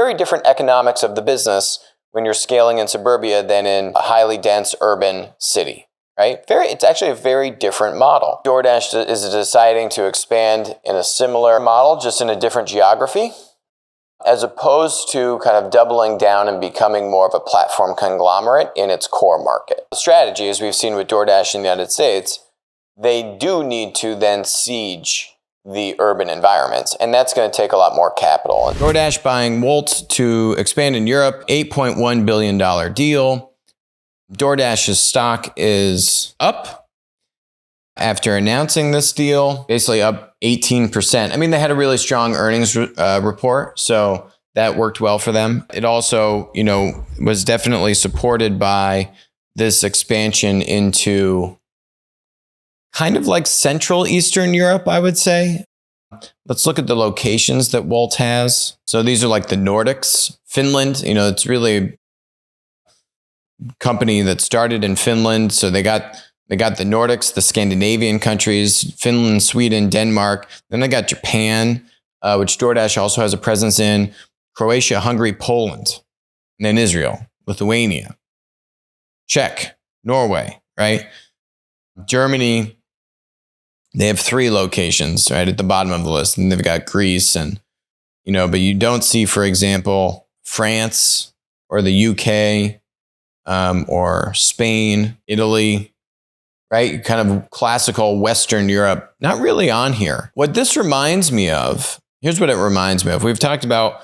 very different economics of the business when you're scaling in suburbia than in a highly dense urban city, right? It's actually a very different model. DoorDash is deciding to expand in a similar model, just in a different geography, as opposed to kind of doubling down and becoming more of a platform conglomerate in its core market. The strategy, as we've seen with DoorDash in the United States, they do need to then siege the urban environments, and that's going to take a lot more capital. DoorDash buying Wolt to expand in Europe, $8.1 billion deal. DoorDash's stock is up after announcing this deal, basically up 18%. I mean, they had a really strong earnings report, so that worked well for them. It also, was definitely supported by this expansion into kind of like Central Eastern Europe, I would say. Let's look at the locations that Wolt has. So these are like the Nordics, Finland, it's really a company that started in Finland. So they got the Nordics, the Scandinavian countries, Finland, Sweden, Denmark. Then they got Japan, which DoorDash also has a presence in, Croatia, Hungary, Poland, and then Israel, Lithuania, Czech, Norway, right? Germany, they have 3 locations right at the bottom of the list, and they've got Greece and, but you don't see, for example, France or the UK or Spain, Italy, right? Kind of classical Western Europe, not really on here. What this reminds me of, here's what it reminds me of. We've talked about,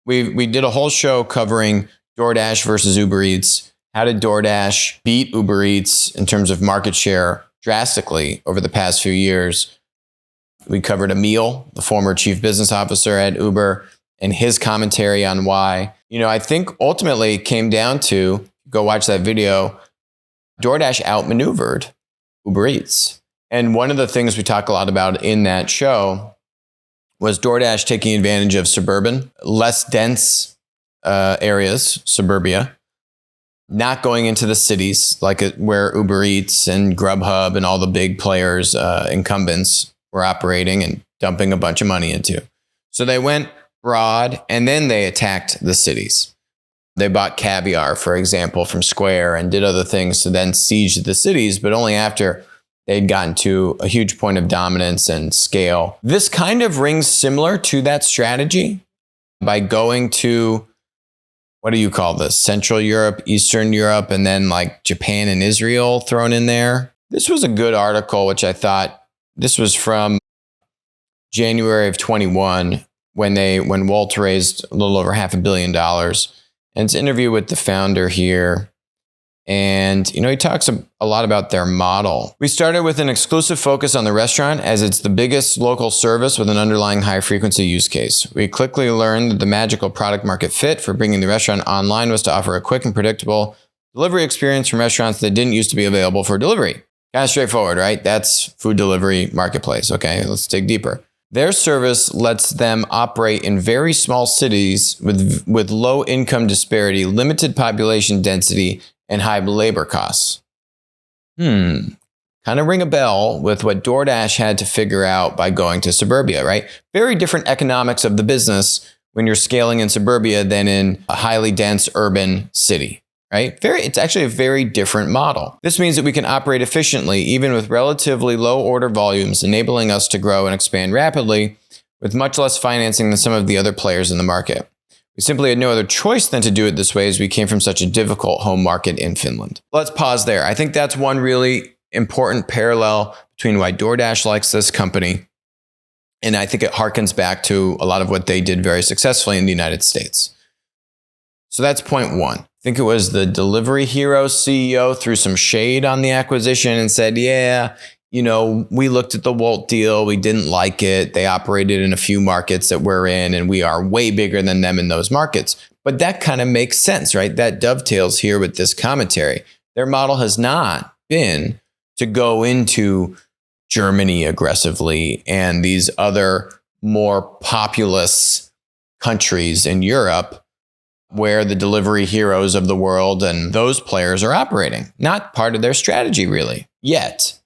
we did a whole show covering DoorDash versus Uber Eats. How did DoorDash beat Uber Eats in terms of market share drastically over the past few years? We covered Emil, the former chief business officer at Uber, and his commentary on why. I think ultimately it came down to, go watch that video, DoorDash outmaneuvered Uber Eats. And one of the things we talk a lot about in that show was DoorDash taking advantage of suburban, less dense areas, suburbia, not going into the cities like where Uber Eats and Grubhub and all the big players, incumbents, were operating and dumping a bunch of money into. So they went broad, and then they attacked the cities. They bought Caviar, for example, from Square, and did other things to then siege the cities, but only after they'd gotten to a huge point of dominance and scale. This kind of rings similar to that strategy by going to, what do you call this? Central Europe, Eastern Europe, and then like Japan and Israel thrown in there. This was a good article, which I thought, this was from January of 21, when Wolt raised a little over $500 million. And it's an interview with the founder here. And, he talks a lot about their model. We started with an exclusive focus on the restaurant, as it's the biggest local service with an underlying high frequency use case. We quickly learned that the magical product market fit for bringing the restaurant online was to offer a quick and predictable delivery experience from restaurants that didn't used to be available for delivery. Kind of straightforward, right? That's food delivery marketplace. Okay, let's dig deeper. Their service lets them operate in very small cities with low income disparity, limited population density, and high labor costs. Kind of ring a bell with what DoorDash had to figure out by going to suburbia, right? Very different economics of the business when you're scaling in suburbia than in a highly dense urban city, right? It's actually a very different model. This means that we can operate efficiently, even with relatively low order volumes, enabling us to grow and expand rapidly with much less financing than some of the other players in the market. We simply had no other choice than to do it this way, as we came from such a difficult home market in Finland. Let's pause there. I think that's one really important parallel between why DoorDash likes this company. And I think it harkens back to a lot of what they did very successfully in the United States. So that's point one. I think it was the Delivery Hero CEO threw some shade on the acquisition and said, we looked at the Wolt deal. We didn't like it. They operated in a few markets that we're in, and we are way bigger than them in those markets. But that kind of makes sense, right? That dovetails here with this commentary. Their model has not been to go into Germany aggressively and these other more populous countries in Europe where the Delivery Heroes of the world and those players are operating. Not part of their strategy, really, yet.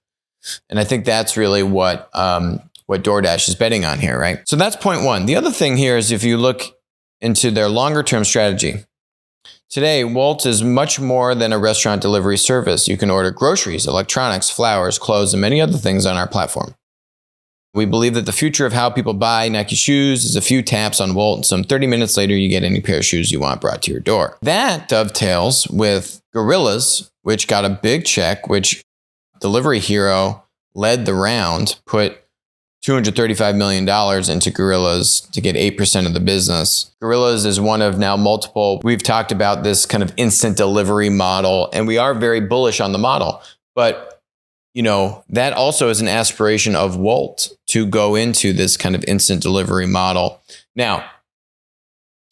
And I think that's really what DoorDash is betting on here, right? So that's point one. The other thing here is, if you look into their longer term strategy. Today, Wolt is much more than a restaurant delivery service. You can order groceries, electronics, flowers, clothes, and many other things on our platform. We believe that the future of how people buy Nike shoes is a few taps on Wolt, and some 30 minutes later, you get any pair of shoes you want brought to your door. That dovetails with Gorillas, which got a big check, which Delivery Hero led the round, put $235 million into Gorillas to get 8% of the business. Gorillas is one of now multiple. We've talked about this kind of instant delivery model, and we are very bullish on the model. But, you know, that also is an aspiration of Wolt to go into this kind of instant delivery model. Now,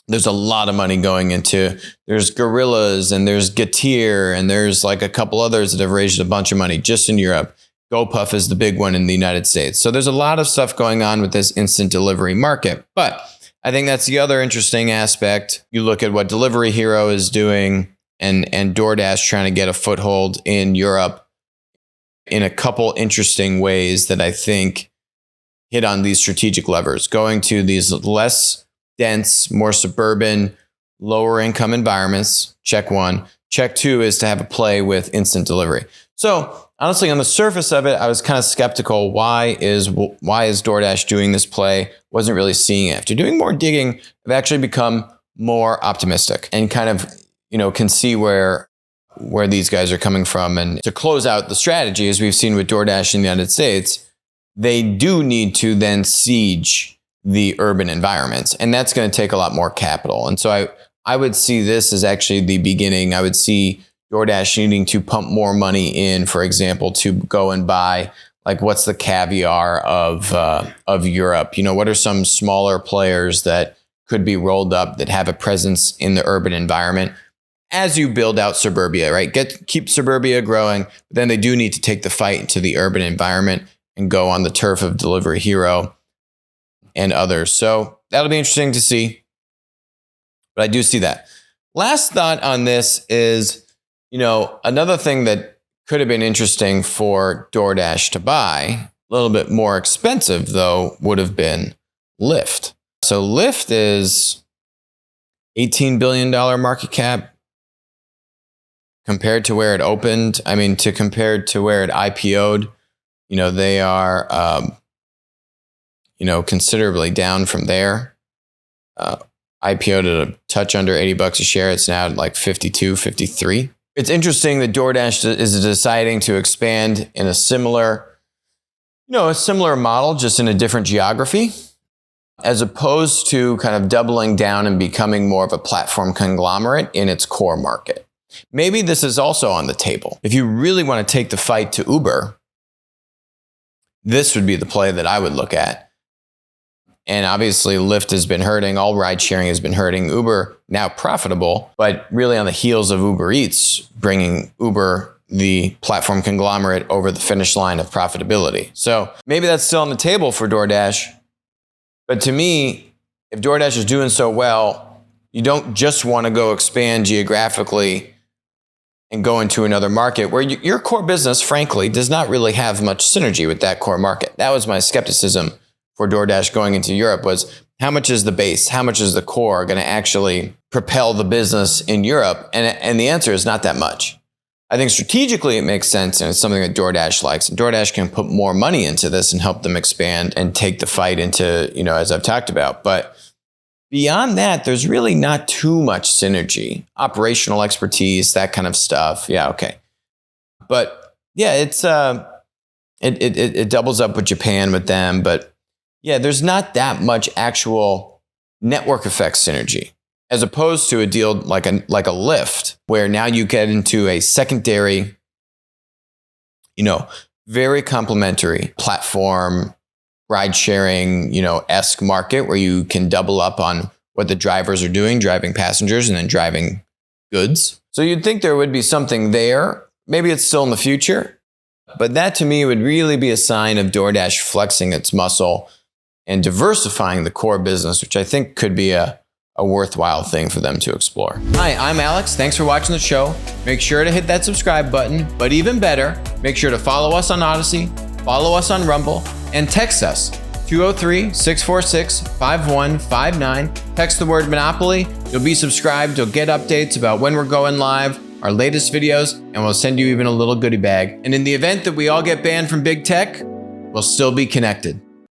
there's a lot of money going into, there's Gorillas and there's Getir and there's like a couple others that have raised a bunch of money just in Europe. GoPuff is the big one in the United States. So there's a lot of stuff going on with this instant delivery market. But I think that's the other interesting aspect. You look at what Delivery Hero is doing and DoorDash trying to get a foothold in Europe in a couple interesting ways that I think hit on these strategic levers, going to these less dense, more suburban, lower income environments. Check one. Check two is to have a play with instant delivery. So honestly, on the surface of it, I was kind of skeptical. Why is DoorDash doing this play? Wasn't really seeing it. After doing more digging, I've actually become more optimistic and kind of, you know, can see where these guys are coming from. And to close out the strategy, as we've seen with DoorDash in the United States, they do need to then siege the urban environments, and that's going to take a lot more capital. And so I would see this as actually the beginning. I would see DoorDash needing to pump more money in, for example, to go and buy, like, what's the caviar of Europe? You know, what are some smaller players that could be rolled up that have a presence in the urban environment as you build out suburbia, right? Keep suburbia growing, but then they do need to take the fight into the urban environment and go on the turf of Delivery Hero and others. So that'll be interesting to see. But I do see that. Last thought on this is, you know, another thing that could have been interesting for DoorDash to buy, a little bit more expensive though, would have been Lyft. So Lyft is $18 billion market cap compared to where it opened. I mean, compared to where it IPO'd, you know, they are, you know, considerably down from there. IPO'd at a touch under $80 a share. It's now at like 52, 53. It's interesting that DoorDash is deciding to expand in a similar model, just in a different geography, as opposed to kind of doubling down and becoming more of a platform conglomerate in its core market. Maybe this is also on the table. If you really want to take the fight to Uber, this would be the play that I would look at. And obviously, Lyft has been hurting. All ride sharing has been hurting. Uber now profitable, but really on the heels of Uber Eats, bringing Uber, the platform conglomerate, over the finish line of profitability. So maybe that's still on the table for DoorDash. But to me, if DoorDash is doing so well, you don't just want to go expand geographically and go into another market where your core business, frankly, does not really have much synergy with that core market. That was my skepticism for DoorDash going into Europe, was how much is the base, how much is the core going to actually propel the business in Europe? And the answer is not that much. I think strategically it makes sense, and it's something that DoorDash likes. And DoorDash can put more money into this and help them expand and take the fight into, you know, as I've talked about. But beyond that, there's really not too much synergy, operational expertise, that kind of stuff. Yeah, okay. But yeah, it's it doubles up with Japan with them, but yeah, there's not that much actual network effect synergy, as opposed to a deal like a Lyft, where now you get into a secondary, you know, very complementary platform, ride sharing, you know, esque market where you can double up on what the drivers are doing, driving passengers and then driving goods. So you'd think there would be something there. Maybe it's still in the future, but that to me would really be a sign of DoorDash flexing its muscle and diversifying the core business, which I think could be a worthwhile thing for them to explore. Hi, I'm Alex. Thanks for watching the show. Make sure to hit that subscribe button, but even better, make sure to follow us on Odyssey, follow us on Rumble, and text us 203-646-5159. Text the word Monopoly. You'll be subscribed. You'll get updates about when we're going live, our latest videos, and we'll send you even a little goodie bag. And in the event that we all get banned from big tech, we'll still be connected.